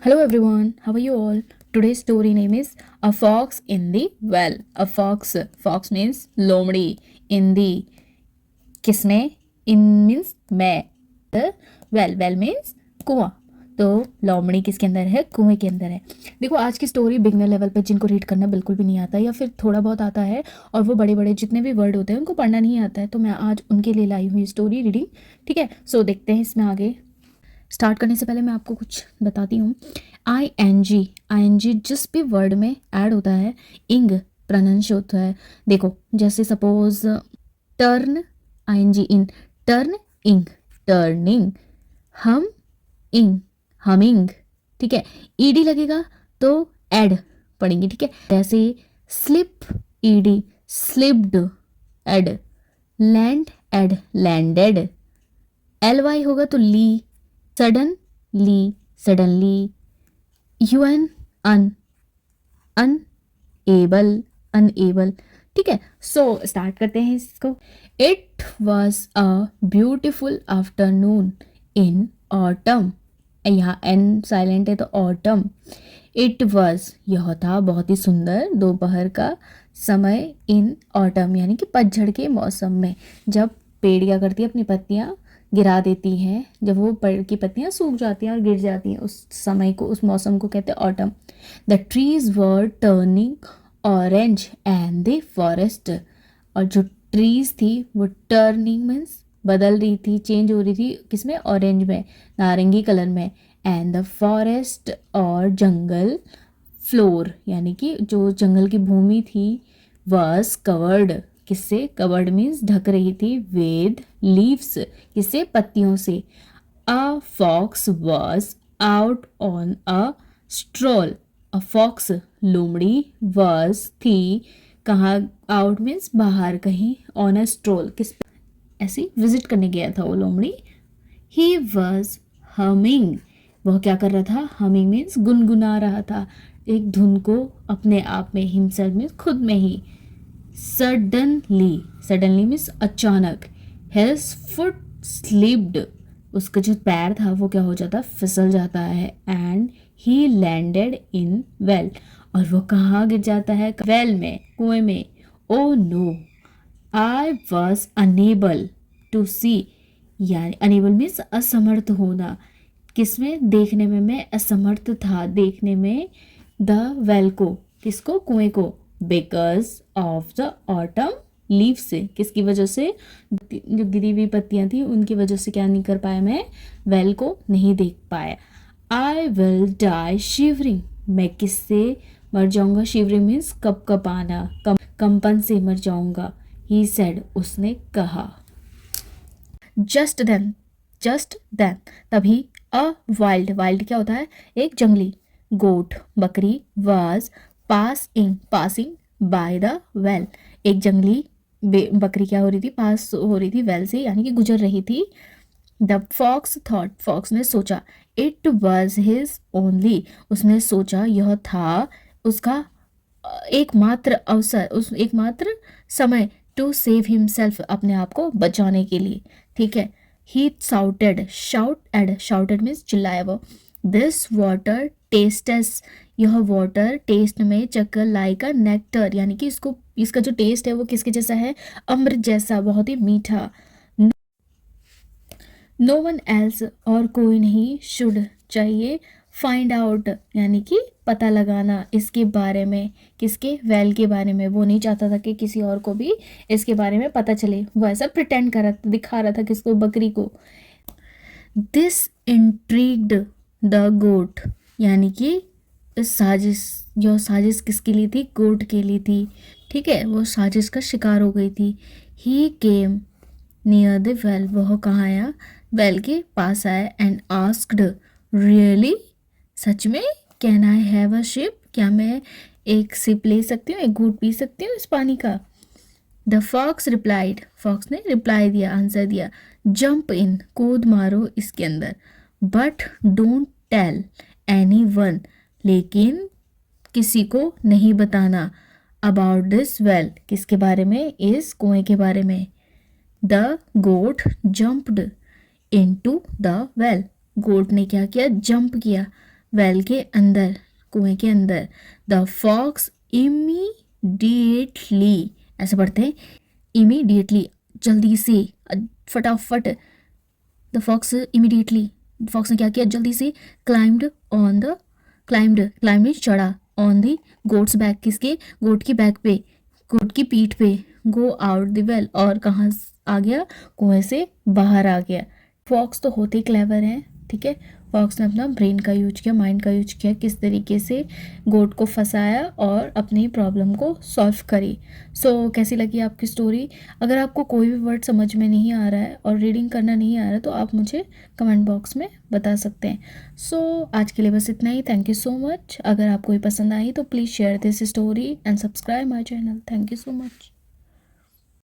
Hello everyone, how are you all? Today's story name is A Fox in the Well. A fox, fox means लोमड़ी. In the किसमें? In means मैं. The well, well means कुआं. तो लोमड़ी किसके अंदर है? कुएं के अंदर है. देखो आज की स्टोरी बिगनर लेवल पे जिनको रीड करना बिल्कुल भी नहीं आता या फिर थोड़ा बहुत आता है और वो बड़े बड़े जितने भी वर्ड होते हैं उनको पढ़ना नहीं आता है, तो मैं आज उनके लिए लाई हुई स्टोरी रीडिंग. ठीक है, सो देखते हैं इसमें आगे. स्टार्ट करने से पहले मैं आपको कुछ बताती हूँ. आई एन जी जिस भी वर्ड में ऐड होता है इंग प्रोनाउंस होता है. देखो जैसे suppose turn, I N G in, turn ing, turning. Hum ing, humming. ठीक है, ईडी लगेगा तो एड पढ़ेंगे. ठीक है, जैसे slip, ED, slipped, ed. Land, ed, landed. L Y होगा तो ly, suddenly, suddenly. UN, un, unable, unable. ठीक है, सो स्टार्ट करते हैं इसको. It was a beautiful afternoon in autumn. यहाँ एन साइलेंट है तो ऑटम. इट वॉज यह था बहुत ही सुंदर दोपहर का समय. इन ऑटम यानी कि पतझड़ के मौसम में, जब पेड़ क्या करती है अपनी पत्तियाँ गिरा देती हैं, जब वो पेड़ की पत्तियाँ सूख जाती हैं और गिर जाती हैं, उस समय को, उस मौसम को कहते हैं autumn. The trees were turning orange and the forest. और जो ट्रीज थी वो टर्निंग मीन्स बदल रही थी, चेंज हो रही थी किसमें? ऑरेंज में, नारंगी कलर में. एंड द फॉरेस्ट और जंगल, फ्लोर यानी कि जो जंगल की भूमि थी, वॉज कवर्ड किससे? कवर्ड मीन्स ढक रही थी. विद लीव्स किससे? पत्तियों से. A fox was out on a stroll. A fox लोमड़ी, वॉज थी, कहाँ? आउट मीन्स बाहर कहीं, ऑन अ स्ट्रोल किस ऐसी विजिट करने गया था वो लोमड़ी. ही वॉज हमिंग, वह क्या कर रहा था? हमिंग मीन्स गुनगुना रहा था एक धुन को अपने आप में. हिमसेल्फ मीन्स खुद में ही. सडनली, सडनली मीन्स अचानक. हिज फुट स्लिप्ड, उसका जो पैर था वो क्या हो जाता? फिसल जाता है. And he landed in well, और वो कहाँ गिर जाता है? वेल में, कुएं में. Oh no, I was unable to see, यानी अनेबल मीन्स असमर्थ होना. किसमें? देखने में मैं असमर्थ था, देखने में. द वेल को, किसको? कुएं को. Because of the autumn leaves से, किसकी वजह से? जो गिरी हुई पत्तियां थी उनकी वजह से क्या नहीं कर पाया मैं? वेल को नहीं देख पाया. आई विल डाई शिवरिंग, मैं किससे मर जाऊंगा? शिवरिंग मीन्स कपकपाना, कंपन से मर जाऊंगा. ही सेड, उसने कहा. जस्ट देन, जस्ट देन तभी, अ वाइल्ड, वाइल्ड क्या होता है? एक जंगली. गोट बकरी, was passing, passing by the well, एक जंगली बकरी क्या हो रही थी? पास हो रही थी वेल से, यानी कि गुजर रही थी. द फॉक्स थॉट, फॉक्स ने सोचा. इट वॉज हिज ओनली, उसने सोचा यह था उसका एकमात्र अवसर, उस एकमात्र समय. टू सेव हिमसेल्फ, अपने आप को बचाने के लिए. ठीक है. He shouted, shout ed, shouted means चिल्लाया वो. दिस वाटर टेस्टेस, यह वाटर टेस्ट में चक्कर लाइक अ नेक्टर, यानी कि इसको, इसका जो टेस्ट है वो किसके जैसा है? अमृत जैसा, बहुत ही मीठा. नो वन एल्स, और कोई नहीं. शुड चाहिए. फाइंड आउट यानी कि पता लगाना इसके बारे में. किसके? वेल के बारे में. वो नहीं चाहता था कि किसी और को भी इसके बारे में पता चले. वो ऐसा प्रिटेंड कर रहा था, दिखा रहा था किसको? बकरी को. दिस इंट्रीग्ड द गोट, यानी कि इस साजिश, जो साजिश किसके लिए थी? गोट के लिए थी. ठीक है, वो साजिश का शिकार हो गई थी. ही केम नियर द वेल, वह कहाँ आया? वेल के पास आया. एंड आस्क्ड, रियली, सच में? Can I have a ship, क्या मैं एक सिप ले सकती हूँ, एक घूंट पी सकती हूँ इस पानी का? द फॉक्स रिप्लाइड, फॉक्स ने रिप्लाई दिया, आंसर दिया. जंप इन, कूद मारो इसके अंदर. But don't tell anyone, लेकिन किसी को नहीं बताना. अबाउट दिस वेल, किसके बारे में? इस कुएं के बारे में. The goat jumped into the well, goat ने क्या किया? जंप किया वेल के अंदर, कुएं के अंदर। द फॉक्स इमीडिएटली, ऐसे पढ़ते हैं, इमीडिएटली, जल्दी से, फटाफट। द फॉक्स इमीडिएटली, फॉक्स ने क्या किया, जल्दी से। क्लाइम्ड ऑन द, क्लाइम्ड में चढ़ा, ऑन द गोट्स बैक, किसके, गोट की बैक पे, गोट की पीठ पे। गो आउट द वेल, और कहाँ आ गया, कुएं से बाहर आ गया। फॉक्स तो होते ही क्लेवर हैं, ठीक है। फॉक्स ने अपना ब्रेन का यूज किया, माइंड का यूज किया, किस तरीके से गोट को फंसाया और अपनी प्रॉब्लम को सॉल्व करी। सो कैसी लगी आपकी स्टोरी? अगर आपको कोई भी वर्ड समझ में नहीं आ रहा है और रीडिंग करना नहीं आ रहा है तो आप मुझे कमेंट बॉक्स में बता सकते हैं। सो आज के लिए बस इतना ही। Thank you so much. अगर आपको ये पसंद आई तो please share this story and subscribe my channel. Thank you so much.